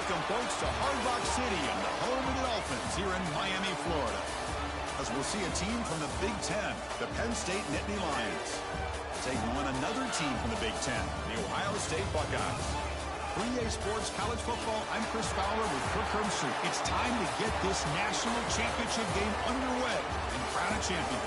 Welcome, folks, to Hard Rock City and the home of the Dolphins here in Miami, Florida. As we'll see a team from the Big Ten, the Penn State Nittany Lions, taking on another team from the Big Ten, the Ohio State Buckeyes. For EA Sports College Football, I'm Chris Fowler with Kirk Herbstreit. It's time to get this national championship game underway and crown a champion.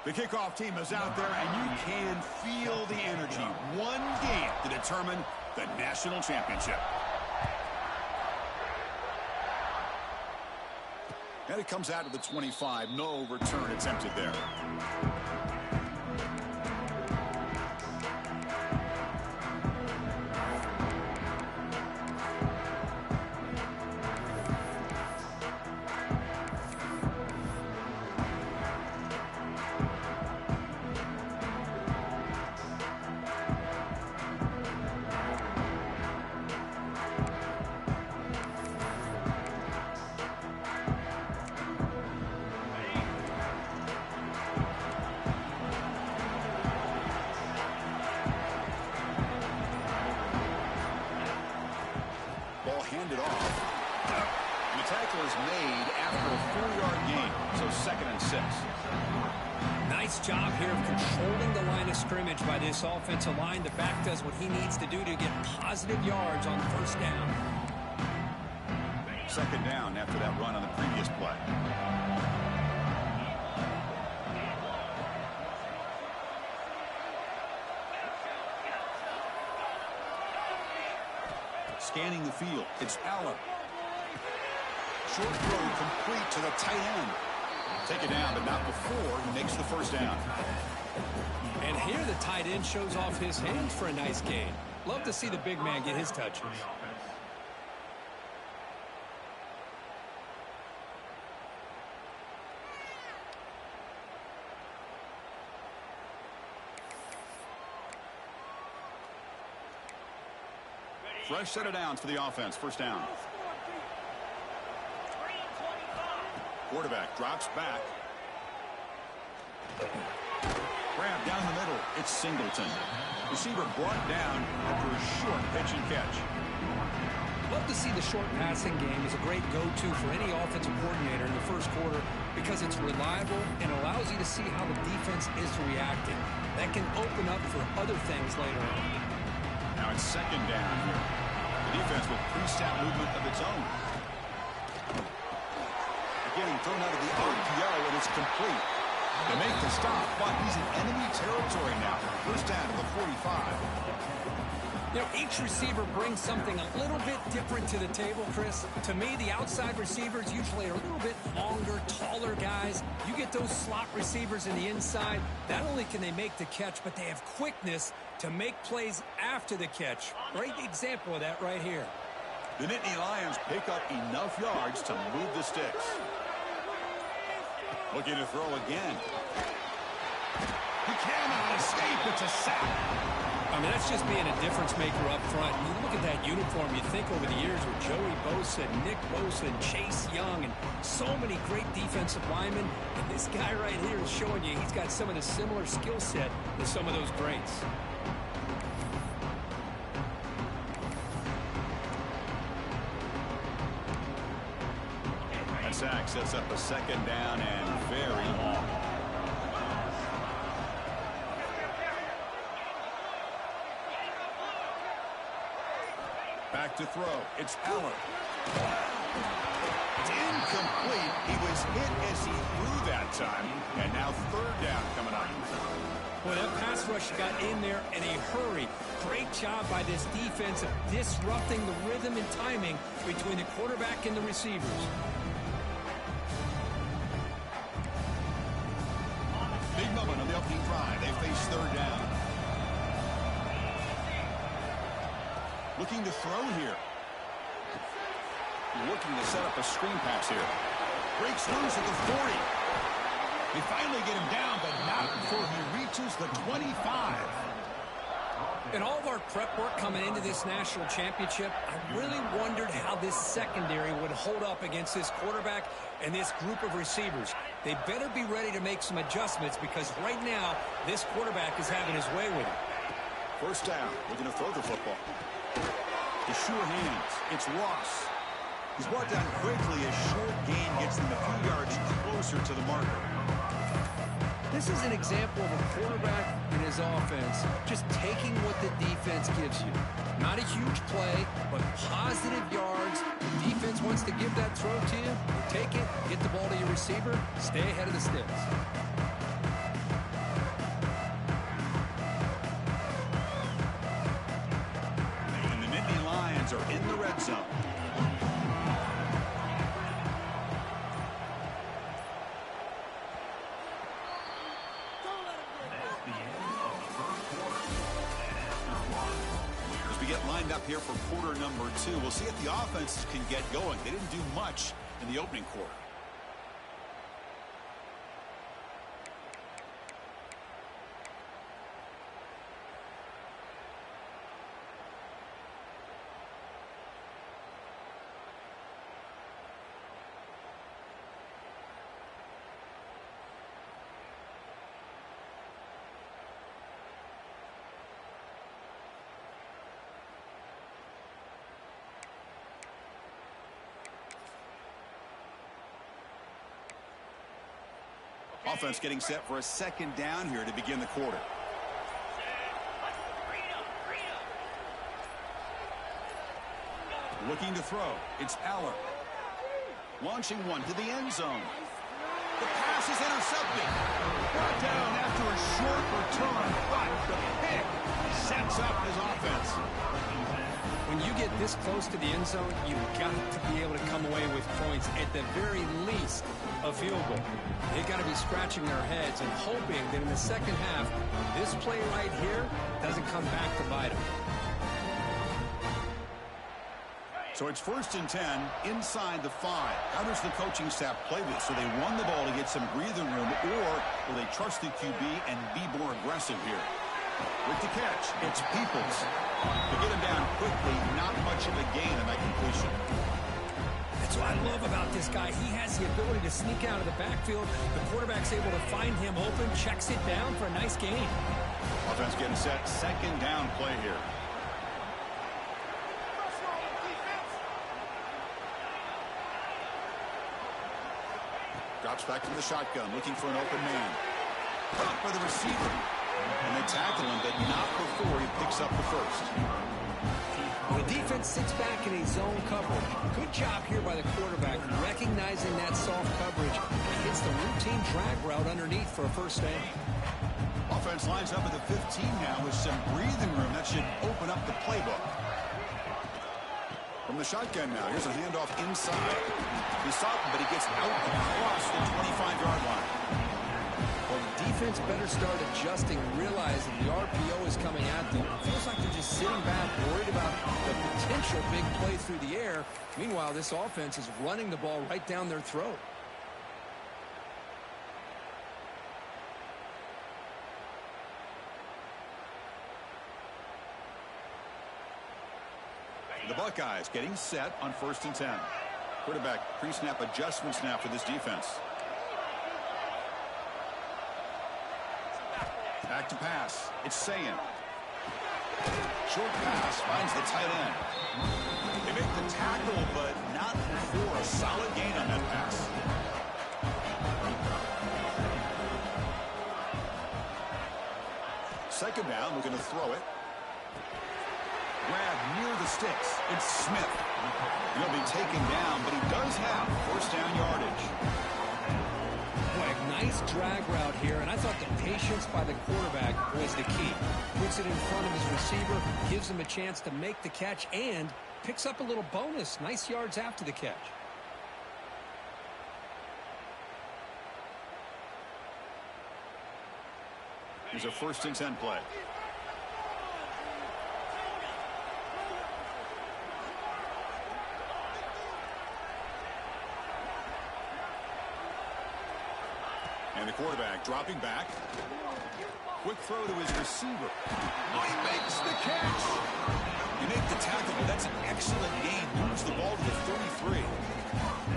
The kickoff team is out there, and you can feel the energy. One game to determine the national championship. And it comes out to the 25. No return attempted there. Handed off. The tackle is made after a 4-yard gain, so 2nd and 6. Nice job here of controlling the line of scrimmage by this offensive line. The back does what he needs to do to get positive yards on first down. 2nd down after that run on the previous play. Scanning the field, it's Allen. Short throw complete to the tight end. Take it down, but not before he makes the first down. And here the tight end shows off his hands for a nice gain. Love to see the big man get his touches. Fresh set of downs for the offense. First down. Quarterback drops back. Grab down the middle. It's Singleton. Receiver brought down after a short pitch and catch. Love to see the short passing game is a great go-to for any offensive coordinator in the first quarter because it's reliable and allows you to see how the defense is reacting. That can open up for other things later on. Now it's 2nd down here. The defense with pre-snap movement of its own. Getting thrown out of the RPO, and it's complete. They make the stop, but he's in enemy territory now. First down to the 45. You know, each receiver brings something a little bit different to the table, Chris. To me, the outside receivers usually are a little bit longer, taller guys. You get those slot receivers in the inside. Not only can they make the catch, but they have quickness to make plays after the catch. Great example of that right here. The Nittany Lions pick up enough yards to move the sticks. Looking to throw again. He cannot escape. It's a sack. I mean, that's just being a difference maker up front. You look at that uniform, you think over the years with Joey Bosa, Nick Bosa, and Chase Young, and so many great defensive linemen. And this guy right here is showing you he's got some of the similar skill set as some of those greats. That sack sets up a 2nd down and very long. Back to throw. It's Allen. It's incomplete. He was hit as he threw that time. And now third down coming up. Well, that pass rush got in there in a hurry. Great job by this defense of disrupting the rhythm and timing between the quarterback and the receivers. Big moment on the opening drive. They face third down. Looking to throw here. Looking to set up a screen pass here. Breaks loose at the 40. They finally get him down, but not before he reaches the 25. In all of our prep work coming into this national championship, I really wondered how this secondary would hold up against this quarterback and this group of receivers. They better be ready to make some adjustments because right now, this quarterback is having his way with it. First down, looking to throw the football. The sure hands, it's Ross. He's brought down quickly as short gain gets them a few yards closer to the marker. This is an example of a quarterback and his offense just taking what the defense gives you. Not a huge play, but positive yards. The defense wants to give that throw to you. You take it, get the ball to your receiver, stay ahead of the sticks. And the Nittany Lions are in the red zone. Lined up here for quarter number 2. We'll see if the offenses can get going. They didn't do much in the opening quarter. Offense getting set for a second down here to begin the quarter. Looking to throw. It's Aller. Launching one to the end zone. The pass is intercepted. Brought down after a short return, but the pick sets up his offense. When you get this close to the end zone, you've got to be able to come away with points, at the very least a field goal. They've got to be scratching their heads and hoping that in the second half, this play right here doesn't come back to bite them. So it's 1st and 10 inside the 5. How does the coaching staff play this? So they run the ball to get some breathing room, or will they trust the QB and be more aggressive here? With the catch, it's Peoples. To get him down quickly, not much of a gain on that completion. That's what I love about this guy. He has the ability to sneak out of the backfield. The quarterback's able to find him open, checks it down for a nice gain. Offense getting set, second down play here. Drops back to the shotgun, looking for an open man. Caught by the receiver. And they tackle him, but not before he picks up the first. The defense sits back in a zone coverage. Good job here by the quarterback, recognizing that soft coverage. Hits the routine drag route underneath for a first down. Offense lines up at the 15 now with some breathing room. That should open up the playbook. From the shotgun now, here's a handoff inside. He's stopped, but he gets out across the 25-yard line. Well, the defense better start adjusting, realizing the RPO is coming at them. It feels like they're just sitting back, worried about the potential big play through the air. Meanwhile, this offense is running the ball right down their throat. The Buckeyes getting set on 1st and 10. Quarterback pre-snap adjustments now for this defense. Back to pass. It's Sayan. Short pass finds the tight end. They make the tackle, but not before a solid gain on that pass. Second down, looking to throw it. Grab near the sticks. It's Smith. He'll be taken down, but he does have first down yardage. Boy, nice drag route here, and I thought the patience by the quarterback was the key. Puts it in front of his receiver, gives him a chance to make the catch, and picks up a little bonus. Nice yards after the catch. Here's a 1st and 10 play. And the quarterback dropping back. Quick throw to his receiver. Oh, he makes the catch. You make the tackle, but that's an excellent gain. Moves the ball to the 33.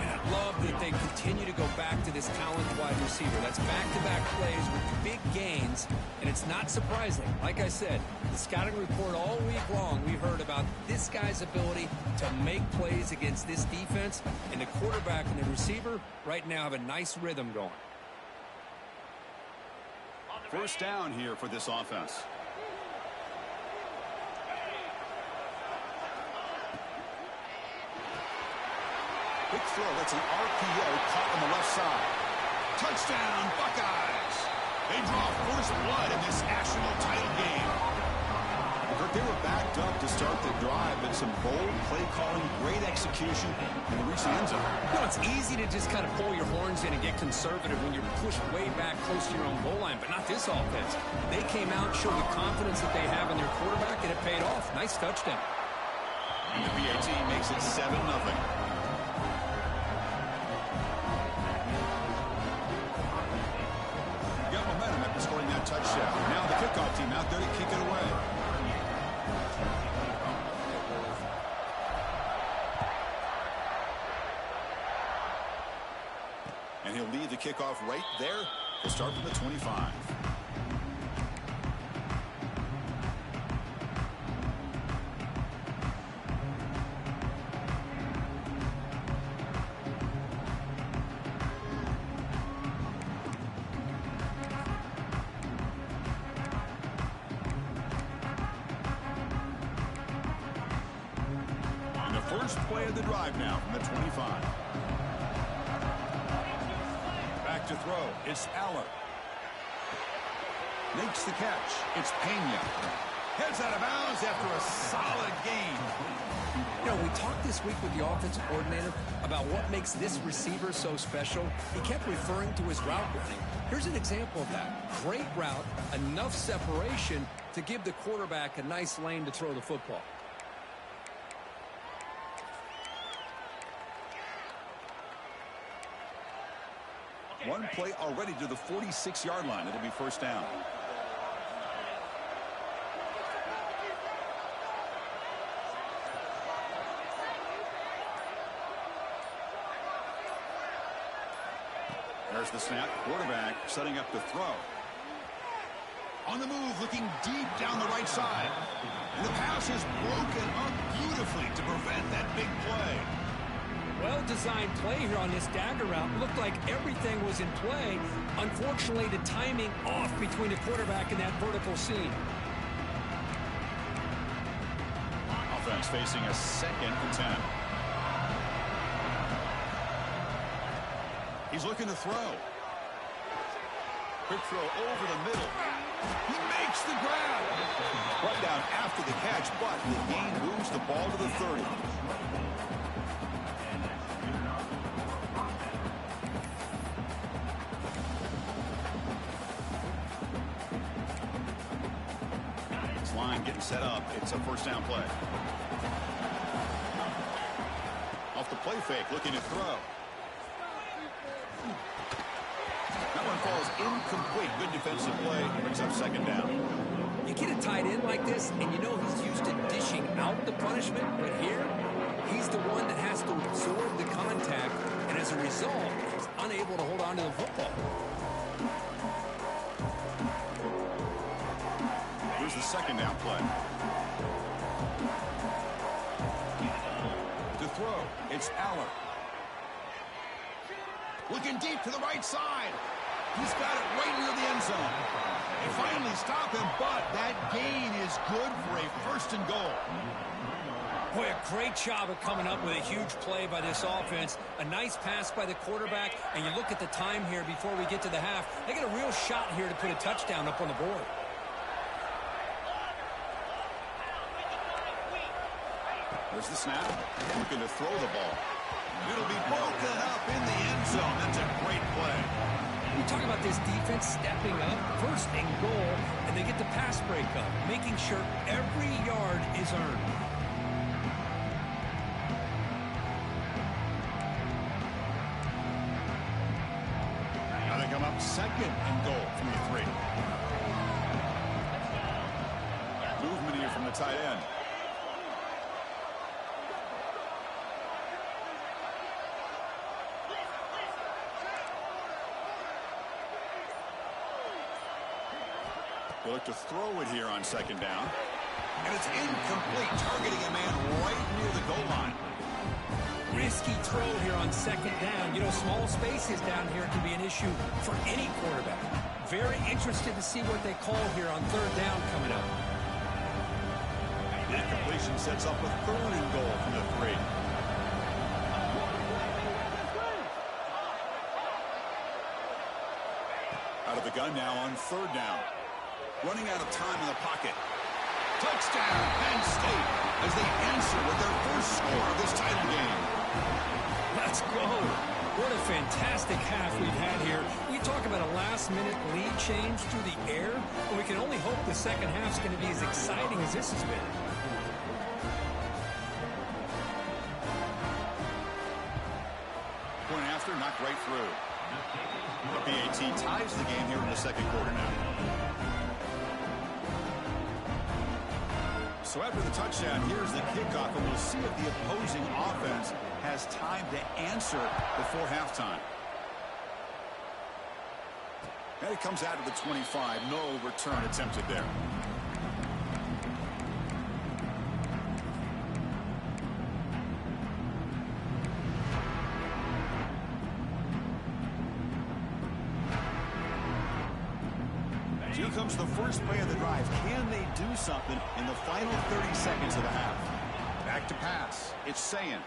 And I love that they continue to go back to this talented wide receiver. That's back-to-back plays with big gains, and it's not surprising. Like I said, the scouting report all week long, we heard about this guy's ability to make plays against this defense, and the quarterback and the receiver right now have a nice rhythm going. First down here for this offense. Quick throw. That's an RPO caught on the left side. Touchdown, Buckeyes. They draw first blood in this national title game. They were backed up to start the drive, but some bold play calling, great execution, and they reached the end zone. You know, it's easy to just kind of pull your horns in and get conservative when you're pushed way back close to your own goal line, but not this offense. They came out, showed the confidence that they have in their quarterback, and it paid off. Nice touchdown. And the PAT makes it 7-0. Got momentum after scoring that touchdown. Now the kickoff team out there to kick it away. And he'll lead the kickoff right there. He'll start from the 25. And the first play of the drive now from the 25. Back to throw. It's Aller. Makes the catch. It's Pena. Heads out of bounds after a solid gain. You know, we talked this week with the offensive coordinator about what makes this receiver so special. He kept referring to his route running. Here's an example of that. Great route, enough separation to give the quarterback a nice lane to throw the football. One play already to the 46-yard line. It'll be first down. There's the snap. Quarterback setting up the throw. On the move, looking deep down the right side. And the pass is broken up beautifully to prevent that big play. Well-designed play here on this dagger route. Looked like everything was in play. Unfortunately, the timing off between the quarterback and that vertical seam. Offense facing a 2nd and 10. He's looking to throw. Quick throw over the middle. He makes the grab. Brought down after the catch, but the gain moves the ball to the 30. This line getting set up. It's a first down play. Off the play fake, looking to throw. That one falls incomplete. Good defensive play. Brings up 2nd down. You get a tight end like this, and you know he's used to dishing out the punishment, but here, he's the one that has to absorb the contact, and as a result, he's unable to hold on to the football. Here's the 2nd down play. To throw, it's Aller. Looking deep to the right side. He's got it right near the end zone. They finally stop him, but that gain is good for a 1st and goal. Boy, a great job of coming up with a huge play by this offense. A nice pass by the quarterback, and you look at the time here before we get to the half. They got a real shot here to put a touchdown up on the board. There's the snap. Looking to throw the ball. It'll be broken up in the end zone. That's a great play. We talk about this defense stepping up, first and goal, and they get the pass breakup, making sure every yard is earned. Now they come up second and goal from the 3. Movement here from the tight end. They look to throw it here on second down. And it's incomplete, targeting a man right near the goal line. Risky throw here on second down. You know, small spaces down here can be an issue for any quarterback. Very interested to see what they call here on third down coming up. The incompletion sets up a third and goal from the 3. Out of the gun now on third down. Running out of time in the pocket. Touchdown, Penn State, as they answer with their first score of this title game. Let's go. What a fantastic half we've had here. We talk about a last-minute lead change through the air, and we can only hope the second half's going to be as exciting as this has been. Point after, knocked right through. The BAT ties the game here in the second quarter now. So after the touchdown, here's the kickoff, and we'll see if the opposing offense has time to answer before halftime. And it comes out of the 25. No return attempted there. Here comes the first play of the drive. Can they do something in the final 30 seconds of the half? Back to pass. It's Sayin.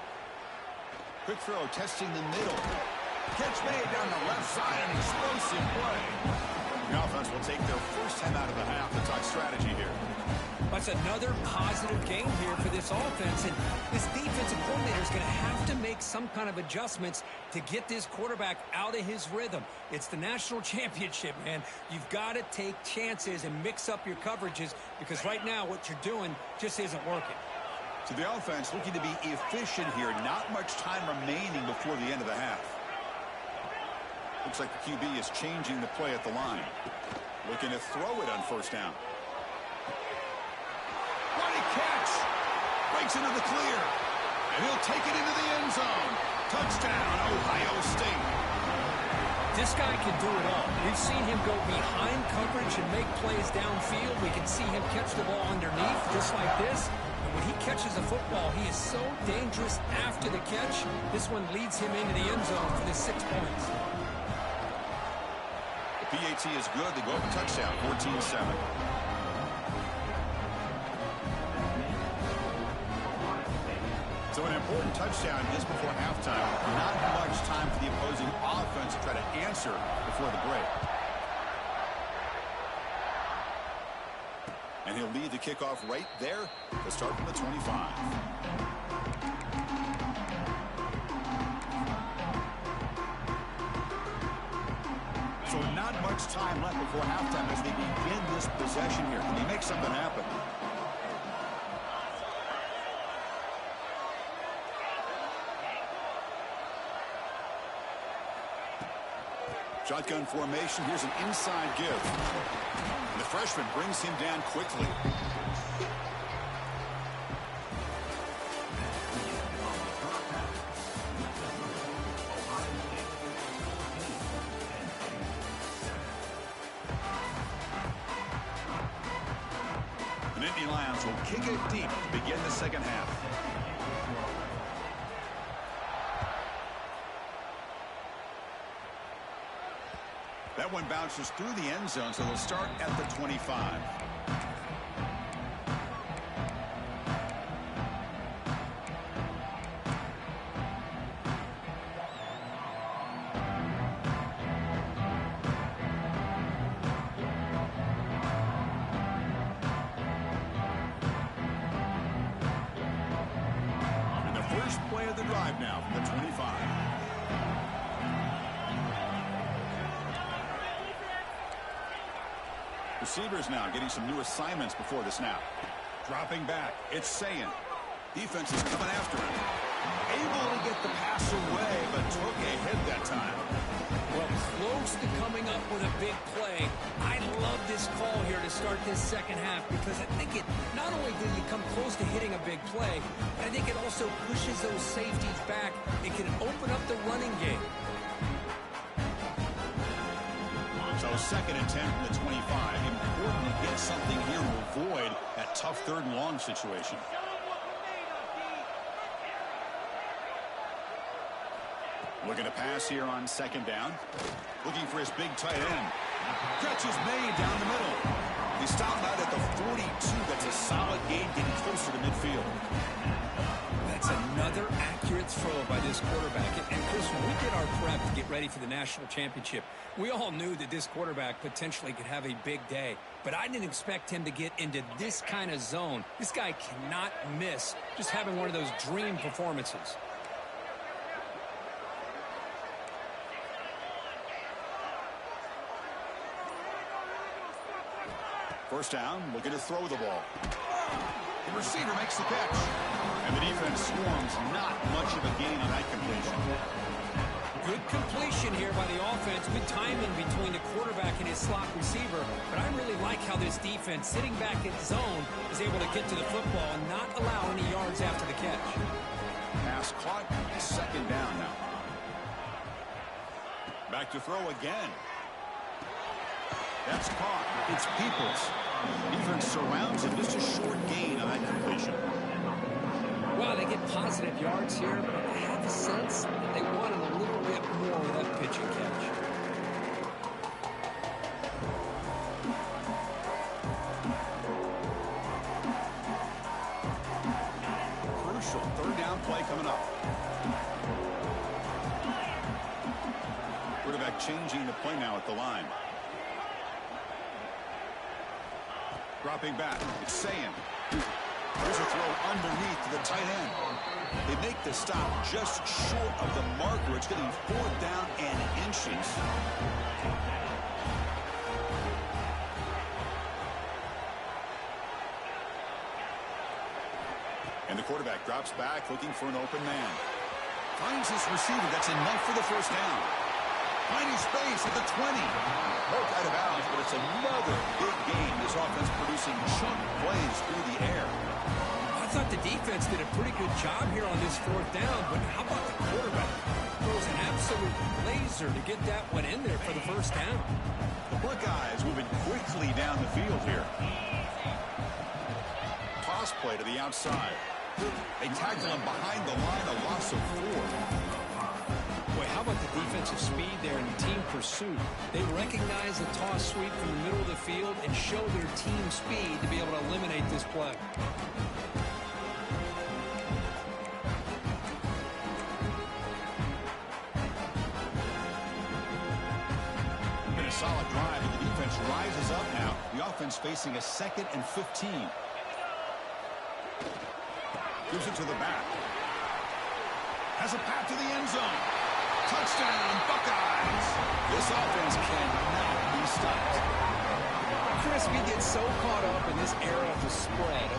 Quick throw, testing the middle. Catch made down the left side, an explosive play. The offense will take their first time out of the half to talk strategy here. That's another positive game here for this offense, and this defensive coordinator is going to have to make some kind of adjustments to get this quarterback out of his rhythm. It's the national championship, man. You've got to take chances and mix up your coverages, because right now what you're doing just isn't working. So the offense looking to be efficient here. Not much time remaining before the end of the half. Looks like the QB is changing the play at the line. Looking to throw it on first down. Catch. Breaks into the clear. And he'll take it into the end zone. Touchdown, Ohio State. This guy can do it all. We've seen him go behind coverage and make plays downfield. We can see him catch the ball underneath just like this. And when he catches a football, he is so dangerous after the catch. This one leads him into the end zone for the 6 points. The PAT is good. They go up a touchdown, 14-7. So an important touchdown just before halftime. Not much time for the opposing offense to try to answer before the break. And he'll lead the kickoff right there to start from the 25. So not much time left before halftime as they begin this possession here. Can he make something happen? Shotgun formation. Here's an inside give. And the freshman brings him down quickly. The Nittany Lions will kick it deep to begin the second half. That one bounces through the end zone, so they'll start at the 25. the drive now from the 25. Receivers now getting some new assignments before the snap. Dropping back. It's Sayin. Defense is coming after him. Able to get the pass away, but took a hit that time. Well, close to coming up with a big play. I love this call here to start this second half because I think it not only did he come close to hitting a big play, but I think it also pushes those safeties back. It can open up the running game. So 2nd and 10 from the 25. Important to get something here to avoid that tough 3rd and long situation. Looking to pass here on 2nd down. Looking for his big tight end. Catch is made down the middle. He stopped out at the 42. That's a solid gain getting closer to midfield. That's another accurate throw by this quarterback. And Chris, when we did our prep to get ready for the national championship, we all knew that this quarterback potentially could have a big day. But I didn't expect him to get into this kind of zone. This guy cannot miss just having one of those dream performances. First down, looking to throw the ball. The receiver makes the catch. And the defense swarms, not much of a gain on that completion. Good completion here by the offense. Good timing between the quarterback and his slot receiver. But I really like how this defense, sitting back in zone, is able to get to the football and not allow any yards after the catch. Pass caught, 2nd down now. Back to throw again. That's caught. It's Peoples. Defense surrounds him. Just a short gain on that completion. Well, they get positive yards here, but I have a sense that they wanted a little bit more with that pitch and catch. Crucial 3rd down play coming up. Quarterback changing the play now at the line. Dropping back. It's Sayin. There's a throw underneath to the tight end. They make the stop just short of the marker. It's getting 4th down and inches. And the quarterback drops back looking for an open man. Finds his receiver. That's enough for the 1st down. Finding space at the 20. Broke out of bounds, but it's another big game. This offense producing chunk plays through the air. I thought the defense did a pretty good job here on this 4th down, but how about the quarterback? Throws an absolute laser to get that one in there for the 1st down. The Buckeyes moving quickly down the field here. Toss play to the outside. They tackle him behind the line, a loss of 4. Boy, how about the defensive speed there and the team pursuit? They recognize the toss sweep from the middle of the field and show their team speed to be able to eliminate this play. Been a solid drive, and the defense rises up now. The offense facing a 2nd and 15. Gives it to the back. Has a path to the end zone. Touchdown, Buckeyes! This offense cannot be stopped. Chris, we get so caught up in this era of the spread.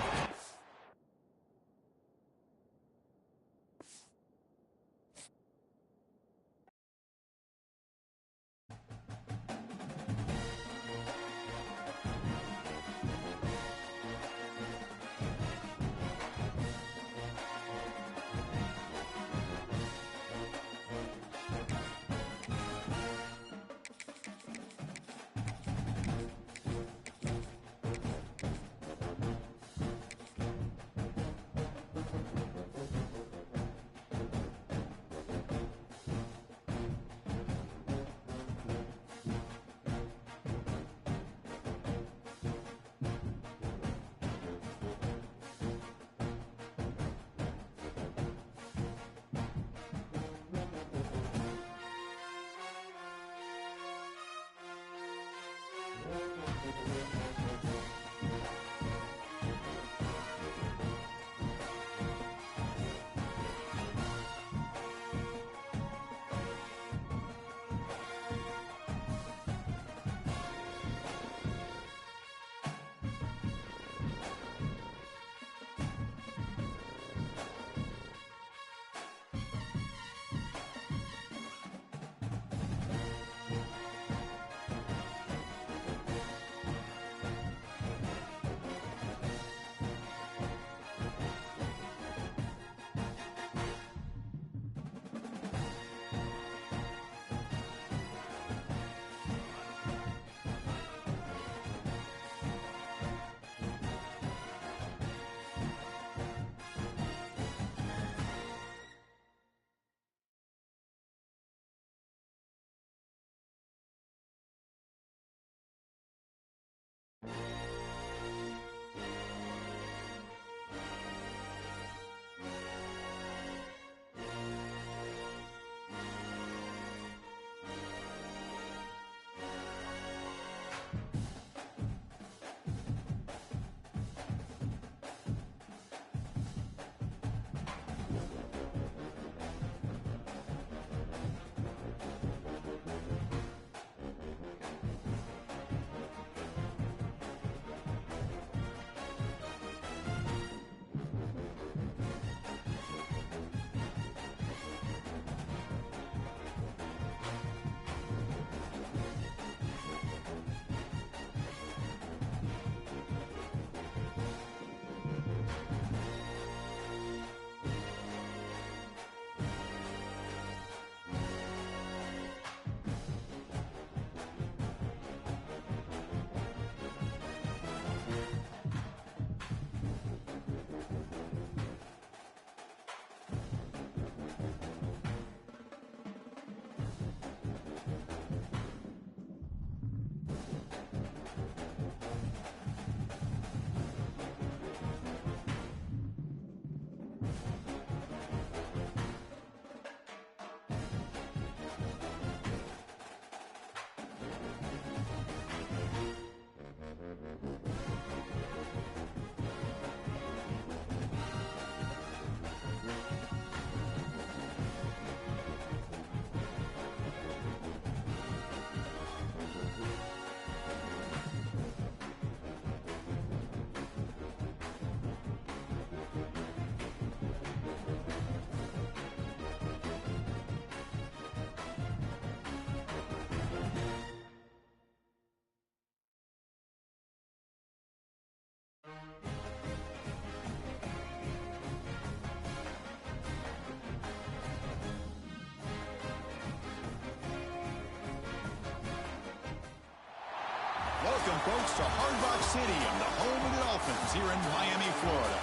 folks, to Hard Rock Stadium, the home of the Dolphins here in Miami, Florida,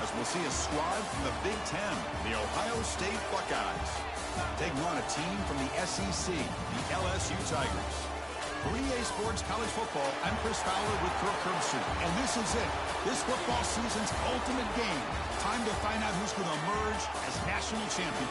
as we'll see a squad from the Big Ten, the Ohio State Buckeyes, taking on a team from the SEC, the LSU Tigers. For EA Sports College Football, I'm Chris Fowler with Kirk Herbstreit, and this is it. This football season's ultimate game. Time to find out who's going to emerge as national champion.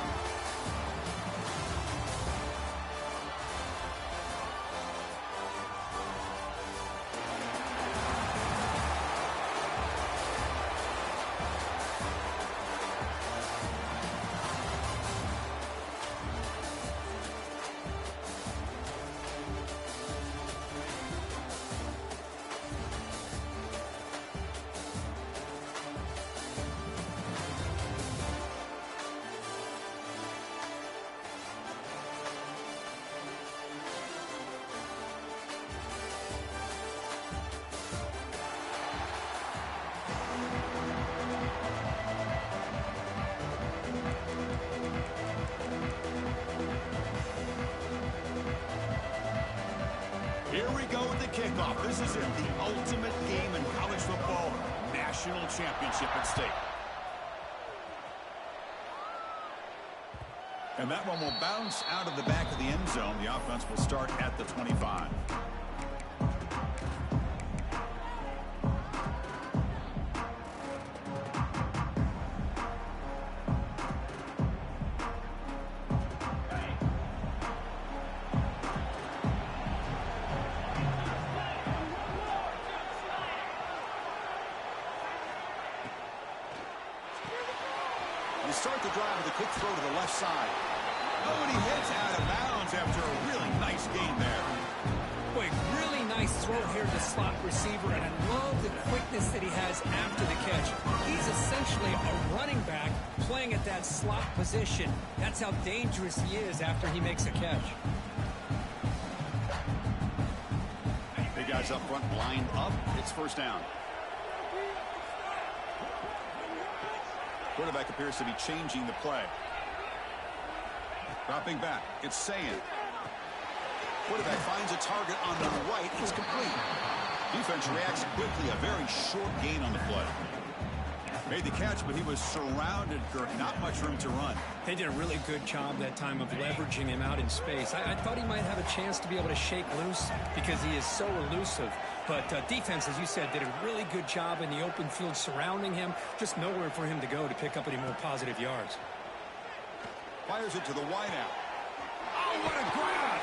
Here we go with the kickoff. This is it, the ultimate game in college football. National championship at stake. And that one will bounce out of the back of the end zone. The offense will start at the 25. You start the drive with a quick throw to the left side. Oh, and he hits out of bounds after a really nice gain there. Boy, really nice throw here to slot receiver, and I love the quickness that he has after the catch. He's essentially a running back playing at that slot position. That's how dangerous he is after he makes a catch. Big guys up front lined up. It's first down. Quarterback appears to be changing the play. Dropping back. It's Sayan. Quarterback finds a target on the right. It's complete. Defense reacts quickly. A very short gain on the play. Made the catch, but he was surrounded, Kirk. Not much room to run. They did a really good job that time of leveraging him out in space. I thought he might have a chance to be able to shake loose because he is so elusive. But defense, as you said, did a really good job in the open field surrounding him. Just nowhere for him to go to pick up any more positive yards. Fires it to the wideout. Oh, what a grab!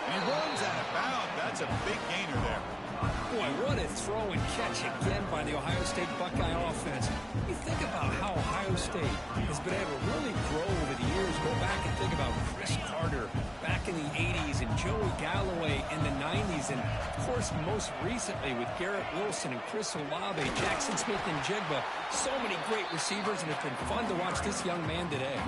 And he runs out of bounds. That's a big gainer there. Boy, what a throw and catch again by the Ohio State Buckeye offense. You think about how Ohio State has been able to really grow over the years. Go back and think about Chris Carter back in the 80s and Joey Galloway in the 90s. And, of course, most recently with Garrett Wilson and Chris Olave, Jackson Smith and Jigba. So many great receivers, and it's been fun to watch this young man today.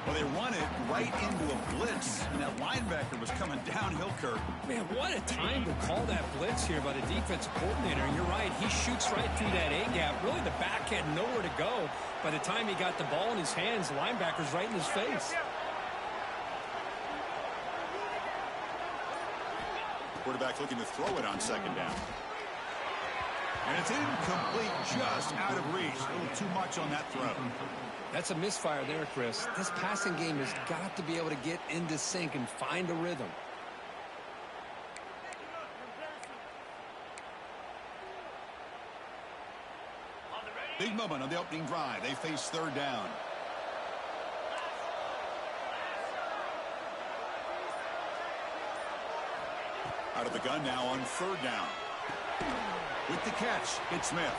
Well, they run it right into a blitz, and that linebacker was coming downhill, Kirk. Man, what a time to call that blitz here by the defensive coordinator. And you're right, he shoots right through that A-gap. Really, the back had nowhere to go. By the time he got the ball in his hands, the linebacker's right in his face. Quarterback looking to throw it on second down. And it's incomplete, just out of reach. A little too much on that throw. That's a misfire there, Chris. This passing game has got to be able to get into sync and find a rhythm. Big moment on the opening drive. They face third down. Out of the gun now on third down. With the catch, it's Smith.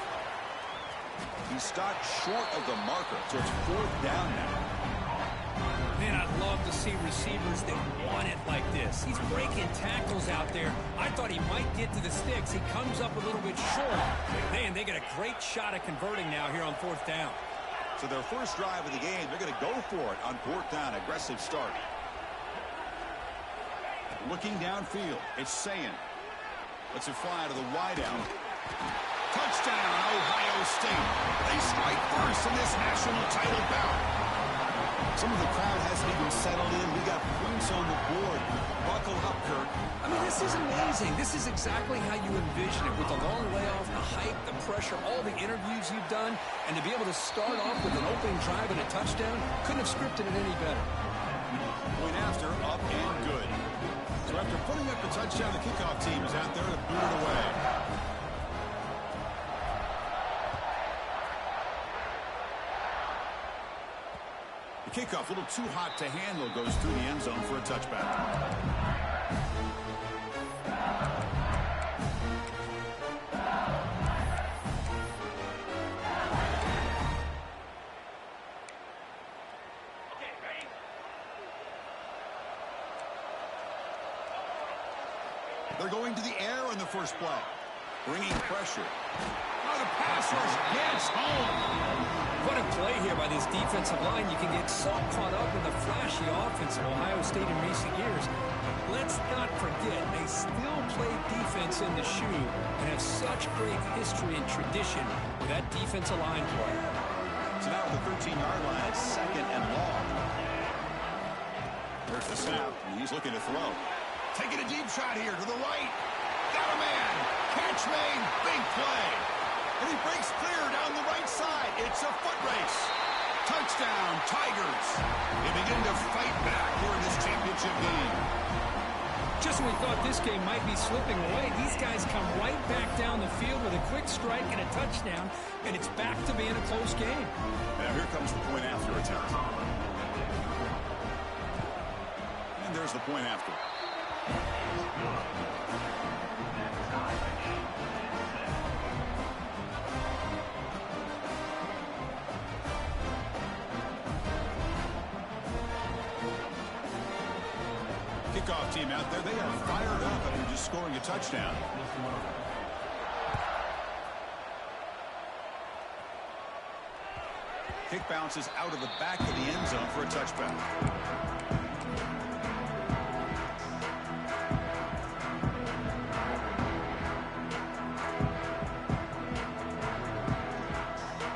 He stopped short of the marker, so it's fourth down now. Man, I'd love to see receivers that want it like this. He's breaking tackles out there. I thought he might get to the sticks. He comes up a little bit short. Man, they get a great shot at converting now here on fourth down. So their first drive of the game, they're going to go for it on fourth down. Aggressive start. Looking downfield, it's Sayan. Lets it fly to the wideout. Touchdown, Ohio State. They strike first in this national title bout. Some of the crowd hasn't even settled in. We got points on the board. Buckle up, Kirk. I mean, this is amazing. This is exactly how you envision it, with the long layoff, the hype, the pressure, all the interviews you've done, and to be able to start off with an opening drive and a touchdown, couldn't have scripted it any better. Point after, up and good. So after putting up the touchdown, the kickoff team is out there to boot it away. The kickoff, a little too hot to handle, goes through the end zone for a touchback. They're going to the air on the first play, bringing pressure. Oh, the pass rush gets home. What a play here by this defensive line. You can get so caught up in the flashy offense of Ohio State in recent years. Let's not forget, they still play defense in the shoe and have such great history and tradition with that defensive line play. So now with the 13-yard line, it's second and long. There's the snap, and he's looking to throw. Taking a deep shot here to the right. Got a man. Catch made. Big play. And he breaks clear down the right side. It's a foot race. Touchdown, Tigers. They begin to fight back here in this championship game. Just when we thought this game might be slipping away, these guys come right back down the field with a quick strike and a touchdown, and it's back to being a close game. Now here comes the point after attempt. And there's the point after. Kickoff team out there, they are fired up after just scoring a touchdown. Kick bounces out of the back of the end zone for a touchback.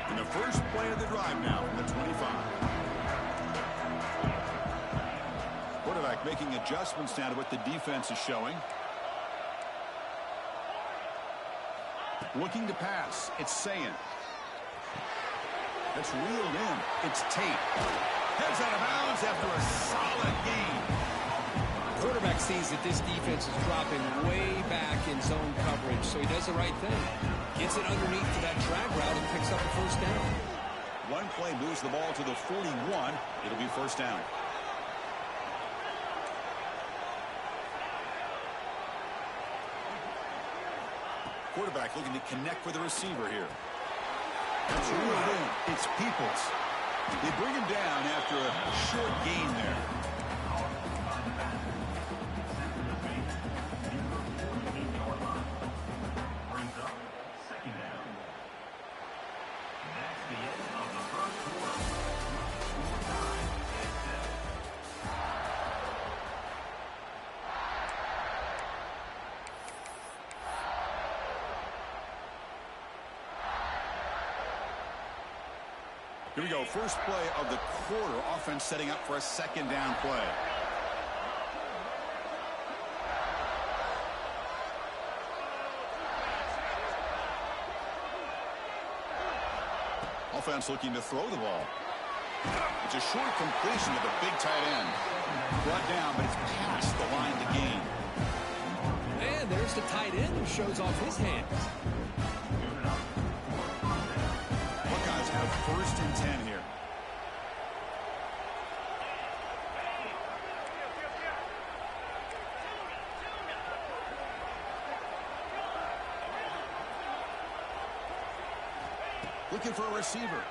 And the first play of the drive now from the 25. Quarterback making adjustments now to what the defense is showing. Looking to pass. It's Sayin. That's reeled in. It's Tate. Heads out of bounds after a solid gain. Quarterback sees that this defense is dropping way back in zone coverage, so he does the right thing. Gets it underneath to that drag route and picks up a first down. One play moves the ball to the 41. It'll be first down. Quarterback looking to connect with the receiver here. That's reeled in. It's Peoples. They bring him down after a short gain there. Here we go, first play of the quarter. Offense setting up for a second down play. Offense looking to throw the ball. It's a short completion to the big tight end. Brought down, but it's past the line to gain. And there's the tight end who shows off his hands. Buckeyes have first and 10 here. Looking for a receiver.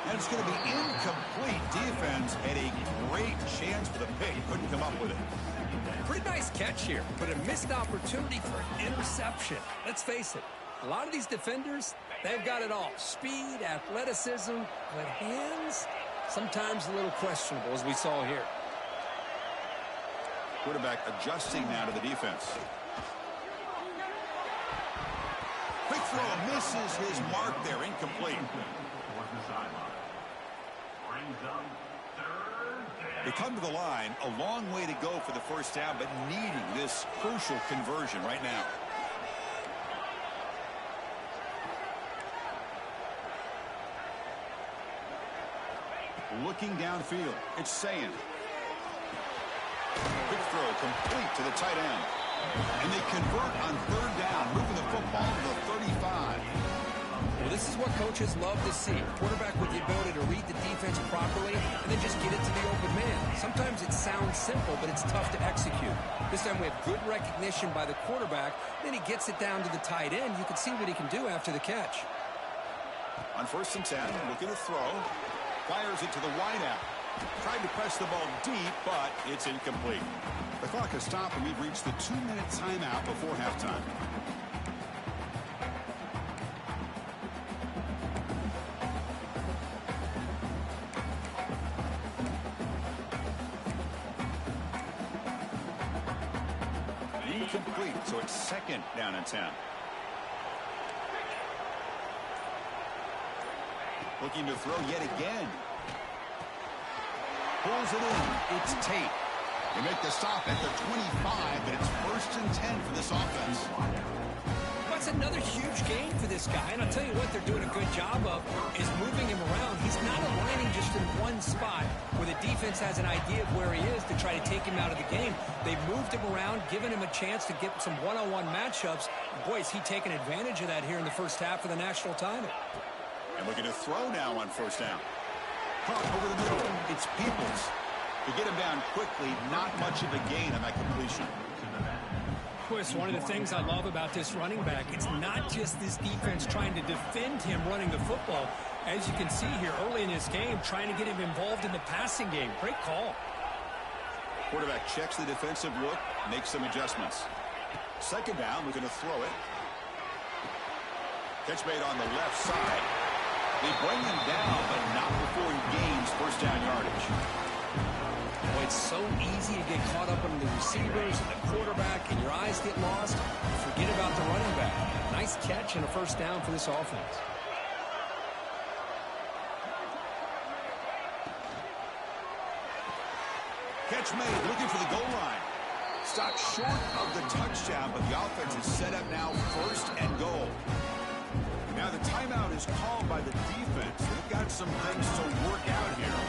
And it's going to be incomplete. Defense had a great chance for the pick. Couldn't come up with it. Pretty nice catch here, but a missed opportunity for an interception. Let's face it, a lot of these defenders, they've got it all. Speed, athleticism, but hands, sometimes a little questionable, as we saw here. Quarterback adjusting now to the defense. Quick throw, misses his mark there, incomplete. They come to the line, a long way to go for the first down, but needing this crucial conversion right now. Looking downfield, it's Sayin. Quick throw complete to the tight end. And they convert on third down, moving the football to the 35. Well, this is what coaches love to see. Quarterback with the ability to read the defense properly and then just get it to the open man. Sometimes it sounds simple, but it's tough to execute. This time we have good recognition by the quarterback. Then he gets it down to the tight end. You can see what he can do after the catch. On 1st and 10, looking to throw. Fires it to the wideout. Tried to press the ball deep, but it's incomplete. The clock has stopped, and we've reached the 2-minute timeout before halftime. Incomplete, so it's 2nd down and 10. Looking to throw yet again. Pulls it in. It's Tate. They make the stop at the 25, but it's 1st and 10 for this offense. That's another huge gain for this guy, and I'll tell you what they're doing a good job of is moving him around. He's not aligning just in one spot where the defense has an idea of where he is to try to take him out of the game. They've moved him around, given him a chance to get some one-on-one matchups. Boy, is he taking advantage of that here in the first half of the national title. And looking to throw now on 1st down. Caught over the middle. It's Peoples. To get him down quickly, not much of a gain on that completion. Chris, one of the things I love about this running back, it's not just this defense trying to defend him running the football. As you can see here early in this game, trying to get him involved in the passing game. Great call. Quarterback checks the defensive look, makes some adjustments. 2nd down, looking to throw it. Catch made on the left side. They bring him down, but not before he gains 1st down yardage. Boy, it's so easy to get caught up on the receivers and the quarterback, and your eyes get lost. Forget about the running back. Nice catch and a 1st down for this offense. Catch made, looking for the goal line. Stopped short of the touchdown, but the offense is set up now 1st and goal. Now the timeout is called by the defense. They've got some things to work out here.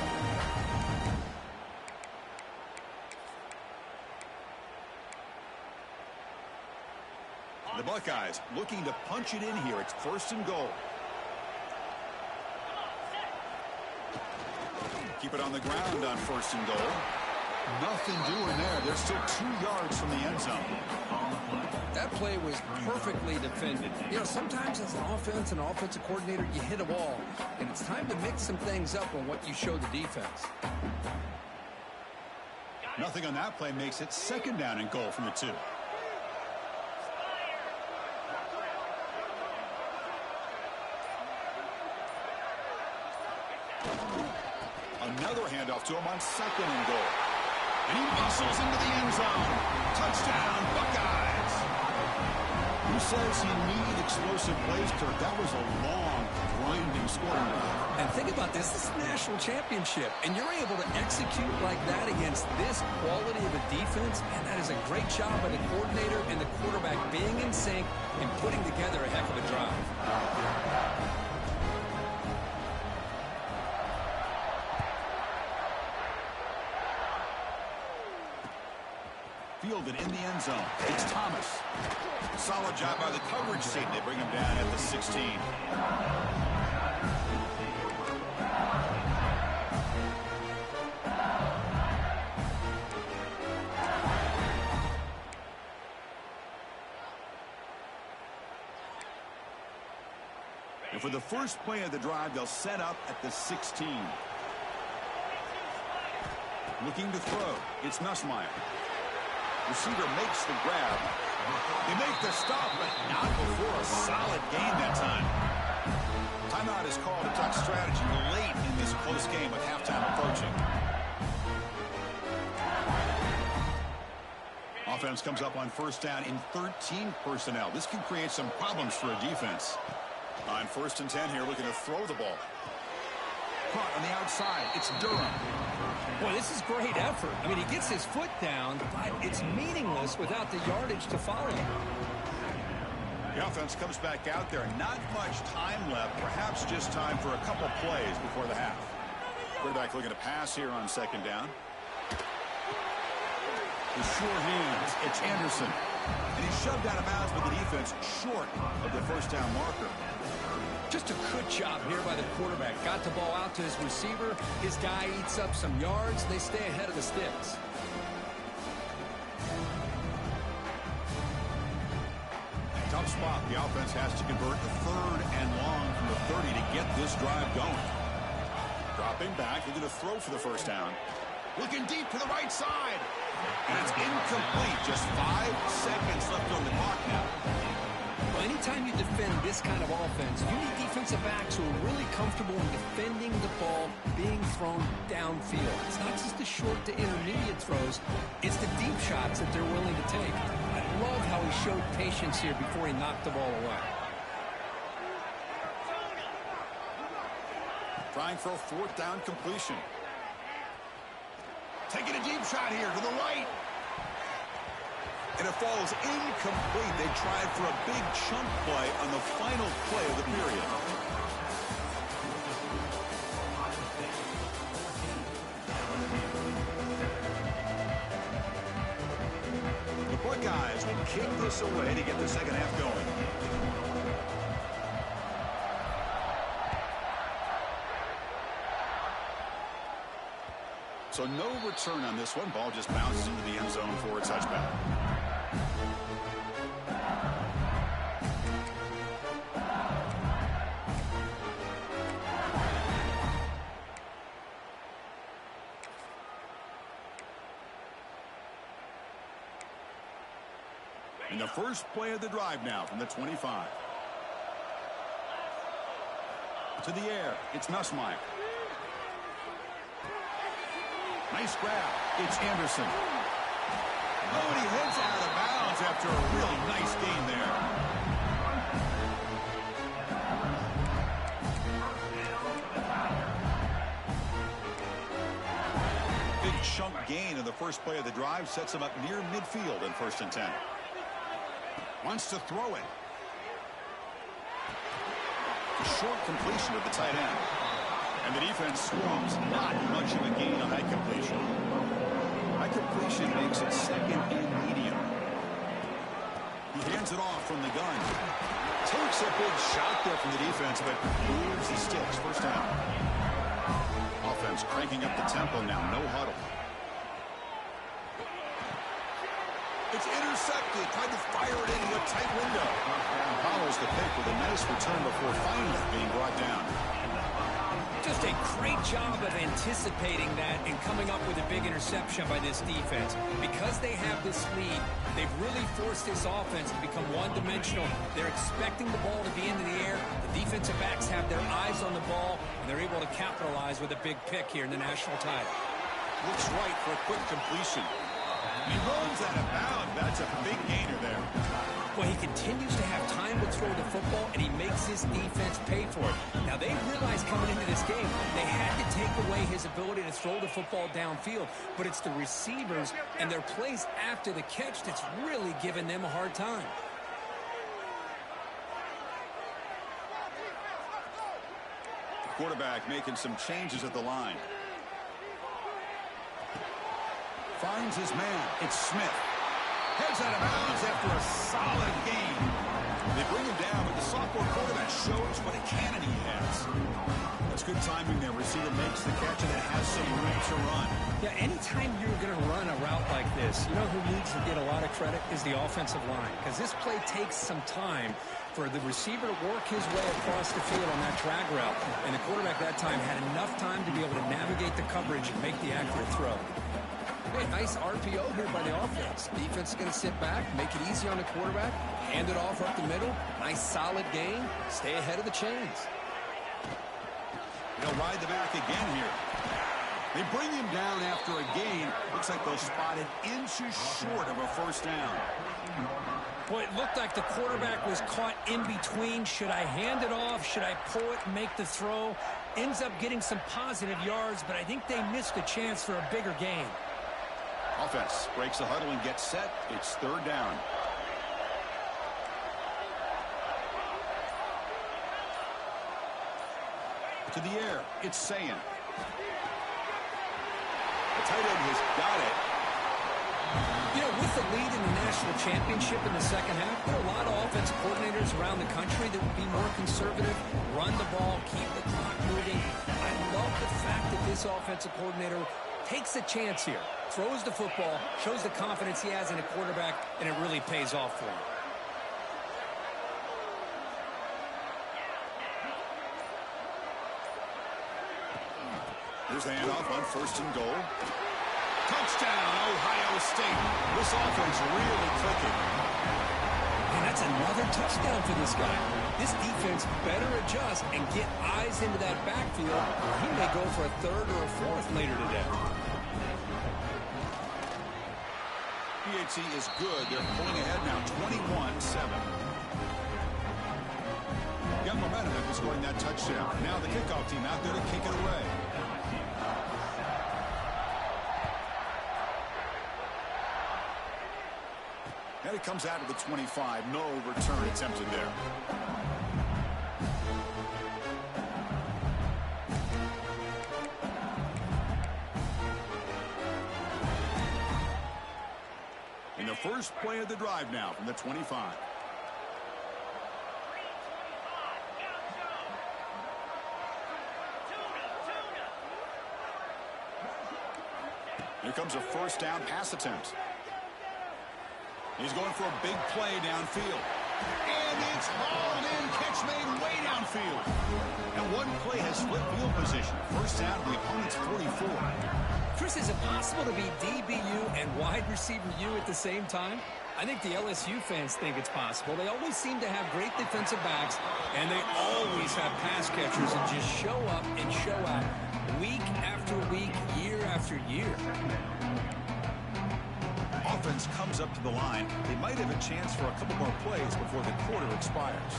The Buckeyes looking to punch it in here. It's 1st and goal. Keep it on the ground on 1st and goal. Nothing doing there. They're still 2 yards from the end zone. That play was perfectly defended. You know, sometimes as an offense and offensive coordinator, you hit a wall, and it's time to mix some things up on what you show the defense. Nothing on that play makes it 2nd down and goal from the 2. Another handoff to him on 2nd and goal. And he muscles into the end zone. Touchdown, Buckeyes. Who says you need explosive plays, Kirk? That was a long, grinding scoring drive. And think about this. This is a national championship, and you're able to execute like that against this quality of a defense, and that is a great job by the coordinator and the quarterback being in sync and putting together a heck of a drive. Fielded in the end zone. It's Thomas. Solid job by the coverage team. They bring him down at the 16. And for the first play of the drive, they'll set up at the 16. Looking to throw. It's Nussmeier. Receiver makes the grab. They make the stop, but not before a solid gain that time. Timeout is called to talk strategy late in this close game with halftime approaching. Offense comes up on 1st down in 13 personnel. This can create some problems for a defense. On 1st and 10 here, looking to throw the ball. front on the outside. It's Durham. Boy, this is great effort. I mean, he gets his foot down, but it's meaningless without the yardage to follow. The offense comes back out there. Not much time left. Perhaps just time for a couple plays before the half. Quarterback looking to pass here on second down. With sure hands, it's Anderson. And he's shoved out of bounds with the defense short of the first down marker. Just a good job here by the quarterback. Got the ball out to his receiver. His guy eats up some yards. They stay ahead of the sticks. Tough spot. The offense has to convert a third and long from the 30 to get this drive going. Dropping back, looking to throw for the first down. Looking deep to the right side. And it's incomplete. Just 5 seconds left on the clock now. Well, anytime you defend this kind of offense, you need defensive backs who are really comfortable in defending the ball being thrown downfield. It's not just the short to intermediate throws. It's the deep shots that they're willing to take. I love how he showed patience here before he knocked the ball away. Trying for a fourth down completion. Taking a deep shot here to the right. And it falls incomplete. They tried for a big chunk play on the final play of the period. The Buckeyes will kick this away to get the second half going. So no return on this one. Ball just bounces into the end zone for a touchback. And the first play of the drive now from the 25. To the air, it's Nussmeier. Nice grab. It's Anderson. Oh, and he heads out of bounds after a really nice gain there. Big chunk gain in the first play of the drive sets him up near midfield in 1st and 10. Wants to throw it. A short completion to the tight end. And the defense swarms. Not much of a gain on that completion. That completion makes it second and medium. He hands it off from the gun. Takes a big shot there from the defense, but moves the sticks. First down. Offense cranking up the tempo now. No huddle. It's intercepted. Tried to fire it into a tight window. Follows the pick with a nice return before finally being brought down. Just a great job of anticipating that and coming up with a big interception by this defense. Because they have this lead, they've really forced this offense to become one-dimensional. They're expecting the ball to be into the air. The defensive backs have their eyes on the ball, and they're able to capitalize with a big pick here in the national title. Looks right for a quick completion. He runs out of bounds. That's a big gainer there. Well, he continues to have time to throw the football, and he makes his defense pay for it. Now, they realized coming into this game, they had to take away his ability to throw the football downfield, but it's the receivers and their plays after the catch that's really giving them a hard time. The quarterback making some changes at the line. Finds his man. It's Smith. Heads out of bounds after a solid gain. They bring him down, but the sophomore quarterback shows what a cannon he has. That's good timing there. Receiver makes the catch and it has some room to run. Yeah, anytime you're going to run a route like this, you know who needs to get a lot of credit is the offensive line. Because this play takes some time for the receiver to work his way across the field on that drag route. And the quarterback that time had enough time to be able to navigate the coverage and make the accurate throw. Hey, nice RPO here by the offense. Defense is going to sit back, make it easy on the quarterback, hand it off up the middle. Nice solid gain. Stay ahead of the chains. They'll ride the back again here. They bring him down after a gain. Looks like they'll spot it inches short of a first down. Boy, it looked like the quarterback was caught in between. Should I hand it off? Should I pull it and make the throw? Ends up getting some positive yards, but I think they missed a chance for a bigger gain. Offense breaks the huddle and gets set. It's third down. To the air, it's Sayin. The tight end has got it. You know, with the lead in the national championship in the second half, there are a lot of offensive coordinators around the country that would be more conservative, run the ball, keep the clock moving. I love the fact that this offensive coordinator takes a chance here, throws the football, shows the confidence he has in a quarterback, and it really pays off for him. Here's the handoff on first and goal. Touchdown, Ohio State. This offense really clicking. And that's another touchdown for this guy. This defense better adjust and get eyes into that backfield, or he may go for a third or a fourth later today. PHC is good. They're pulling ahead now, 21-7. Got momentum after scoring that touchdown. Now the kickoff team out there to kick it away. And it comes out of the 25. No return attempted there. In the first play of the drive now from the 25. Here comes a first down pass attempt. He's going for a big play downfield. And it's hauled in. Catch made way downfield. And one play has split field position. First down to the opponent's 44. Chris, is it possible to be DBU and wide receiver U at the same time? I think the LSU fans think it's possible. They always seem to have great defensive backs, and they always have pass catchers that just show up and show out week after week, year after year. Offense comes up to the line. They might have a chance for a couple more plays before the quarter expires.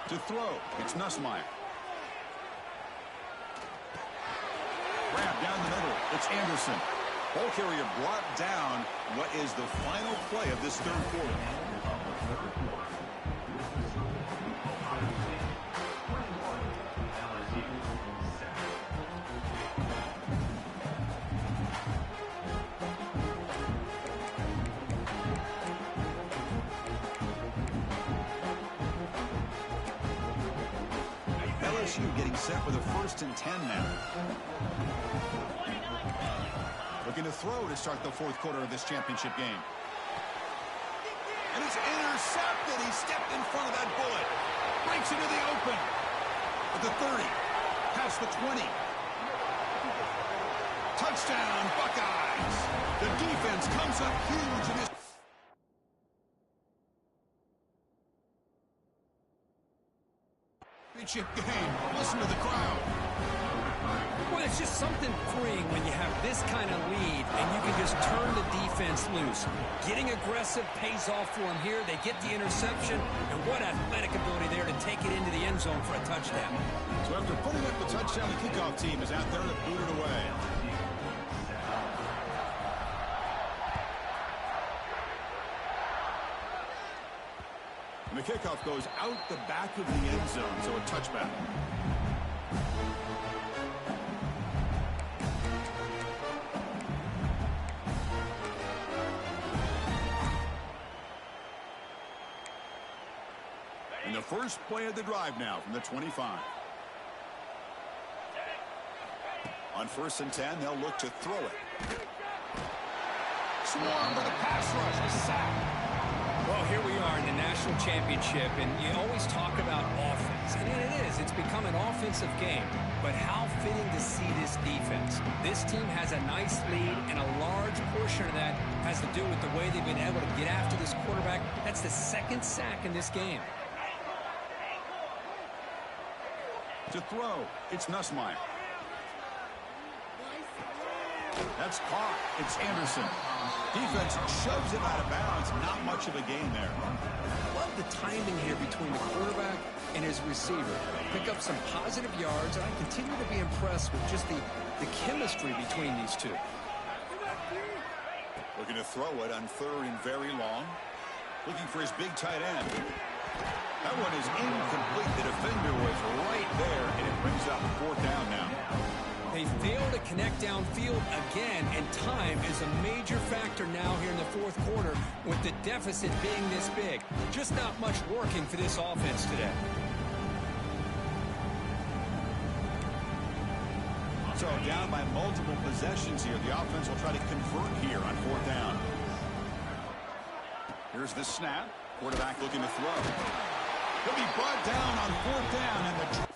To throw, it's Nussmeier. Grab down the middle, it's Anderson. Ball carrier brought down. What is the final play of this third quarter? LSU getting set with a 1st and 10 now. Looking to throw to start the fourth quarter of this championship game. And it's intercepted. He stepped in front of that bullet. Breaks into the open. At the 30. Past the 20. Touchdown, Buckeyes. The defense comes up huge in this. Game. Listen to the crowd. Well, it's just something freeing when you have this kind of lead and you can just turn the defense loose. Getting aggressive pays off for them here. They get the interception, and what athletic ability there to take it into the end zone for a touchdown. So after putting up the touchdown, the kickoff team is out there to boot it away. And the kickoff goes out the back of the end zone, so a touchback. And the first play of the drive now from the 25. On 1st and 10, they'll look to throw it. Swarm with a pass rush, a sack. Well, here we are in the national championship, and you always talk about offense. And it is. It's become an offensive game. But how fitting to see this defense. This team has a nice lead, and a large portion of that has to do with the way they've been able to get after this quarterback. That's the 2nd sack in this game. To throw, it's Nussmeier. That's caught. It's Anderson. Defense shoves him out of bounds. Not much of a gain there. Love the timing here between the quarterback and his receiver. Pick up some positive yards, and I continue to be impressed with just the chemistry between these two. Looking to throw it on 3rd and very long. Looking for his big tight end. That one is incomplete. The defender was right there, and it brings up 4th down now. They fail to connect downfield again, and time is a major factor now here in the 4th quarter with the deficit being this big. Just not much working for this offense today. So down by multiple possessions here. The offense will try to convert here on 4th down. Here's the snap. Quarterback looking to throw. He'll be brought down on 4th down, and the